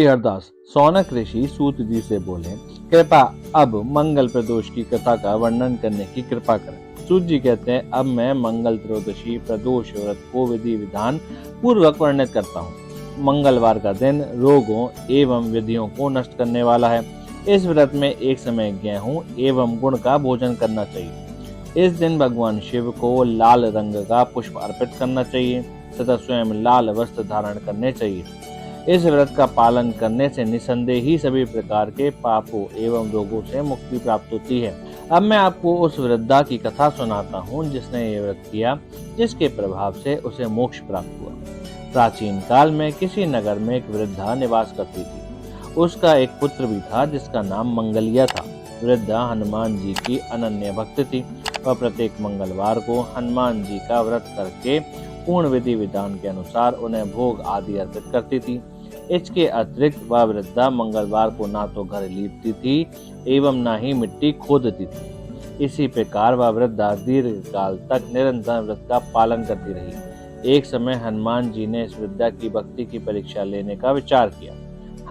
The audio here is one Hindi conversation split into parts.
श्री हरदास सौनक ऋषि सूत जी से बोले, कृपा अब मंगल प्रदोष की कथा का वर्णन करने की कृपा करें। सूत जी कहते हैं, अब मैं मंगल त्रयोदशी प्रदोष व्रत को विधि विधान पूर्वक वर्णित करता हूँ। मंगलवार का दिन रोगों एवं विधियों को नष्ट करने वाला है। इस व्रत में एक समय गेहूं एवं गुड़ का भोजन करना चाहिए। इस दिन भगवान शिव को लाल रंग का पुष्प अर्पित करना चाहिए तथा स्वयं लाल वस्त्र धारण करने चाहिए। इस व्रत का पालन करने से निसंदेह ही सभी प्रकार के पापों एवं रोगों से मुक्ति प्राप्त होती है। अब मैं आपको उस वृद्धा की कथा सुनाता हूँ जिसने ये व्रत किया, जिसके प्रभाव से उसे मोक्ष प्राप्त हुआ। प्राचीन काल में किसी नगर में एक वृद्धा निवास करती थी। उसका एक पुत्र भी था जिसका नाम मंगलिया था। वृद्धा हनुमान जी की अनन्य भक्त थी। वह प्रत्येक मंगलवार को हनुमान जी का व्रत करके पूर्ण विधि विधान के अनुसार उन्हें भोग आदि अर्पित करती थी। इसके अतिरिक्त वह वृद्धा मंगलवार को ना तो घर लीपती थी एवं ना ही मिट्टी खोदती थी। इसी प्रकार वह वृद्धा दीर्घ काल तक निरंतर व्रत का पालन करती रही। एक समय हनुमान जी ने इस वृद्धा की भक्ति की परीक्षा लेने का विचार किया।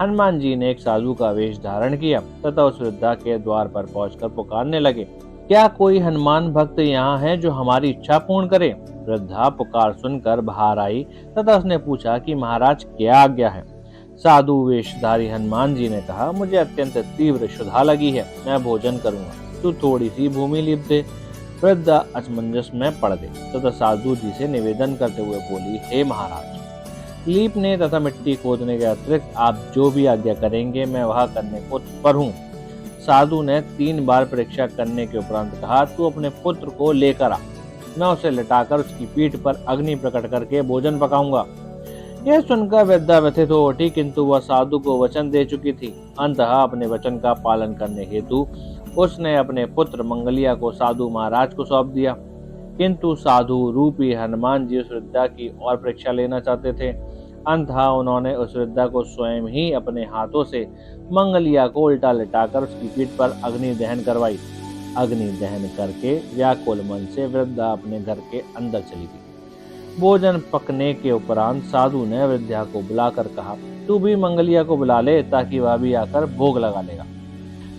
हनुमान जी ने एक साधु का वेश धारण किया तथा उस वृद्धा के द्वार पर पहुंचकर पुकारने लगे, क्या कोई हनुमान भक्त यहाँ है जो हमारी इच्छा पूर्ण करे? वृद्धा पुकार सुनकर बाहर आई तथा उसने पूछा कि महाराज क्या आज्ञा है? साधु वेशधारी हनुमान जी ने कहा, मुझे अत्यंत तीव्र क्षुधा लगी है, मैं भोजन करूंगा, तू थोड़ी सी भूमि लीप दे। वृद्धा असमंजस में पड़ गई तथा साधु जी से निवेदन करते हुए बोली, हे महाराज, लीपने तथा मिट्टी खोदने के अतिरिक्त आप जो भी आज्ञा करेंगे मैं वह करने को तत्पर हूँ। साधु ने 3 बार परीक्षा करने के उपरांत कहा, तू अपने पुत्र को लेकर आ, मैं उसे लिटाकर उसकी पीठ पर अग्नि प्रकट करके भोजन पकाऊंगा। यह सुनकर वृद्धा व्यथित हो उठी, किंतु वह साधु को वचन दे चुकी थी। अंततः अपने वचन का पालन करने हेतु उसने अपने पुत्र मंगलिया को साधु महाराज को सौंप दिया। किंतु साधु रूपी हनुमान जी उस वृद्धा की और परीक्षा लेना चाहते थे। अंततः उन्होंने उस वृद्धा को स्वयं ही अपने हाथों से मंगलिया को उल्टा लिटाकर उसकी पीठ पर अग्नि दहन करवाई। अग्नि दहन करके व्याकुल मन से वृद्धा अपने घर के अंदर चली गई। भोजन पकने के उपरांत साधु ने वृद्धा को बुलाकर कहा, तू भी मंगलिया को बुला ले ताकि वह भी आकर भोग लगा लेगा।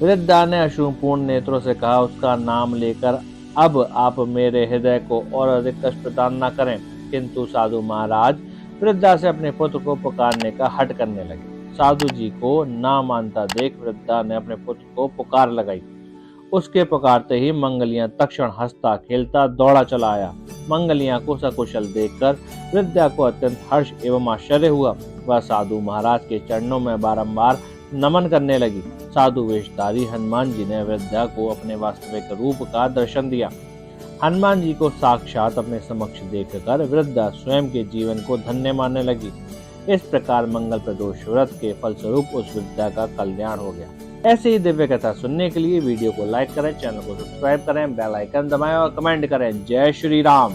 वृद्धा ने अश्रुपूर्ण नेत्रों से कहा, उसका नाम लेकर अब आप मेरे हृदय को और अधिक कष्ट प्रदान न करें। किंतु साधु महाराज वृद्धा से अपने पुत्र को पुकारने का हठ करने लगे। साधु जी को ना मानता देख वृद्धा ने अपने पुत्र को पुकार लगाई। उसके पुकारते ही मंगलिया तक्षण हंसता खेलता दौड़ा चला आया। मंगलिया को सकुशल देखकर वृद्धा को अत्यंत हर्ष एवं आश्चर्य हुआ। वह साधु महाराज के चरणों में बारंबार नमन करने लगी। साधु वेशधारी हनुमान जी ने वृद्धा को अपने वास्तविक रूप का दर्शन दिया। हनुमान जी को साक्षात अपने समक्ष देखकर वृद्धा स्वयं के जीवन को धन्य मानने लगी। इस प्रकार मंगल प्रदोष व्रत के फलस्वरूप उस वृद्धा का कल्याण हो गया। ऐसे ही दिव्य कथा सुनने के लिए वीडियो को लाइक करें, चैनल को सब्सक्राइब करें, बेल आइकन दबाएं और कमेंट करें। जय श्री राम।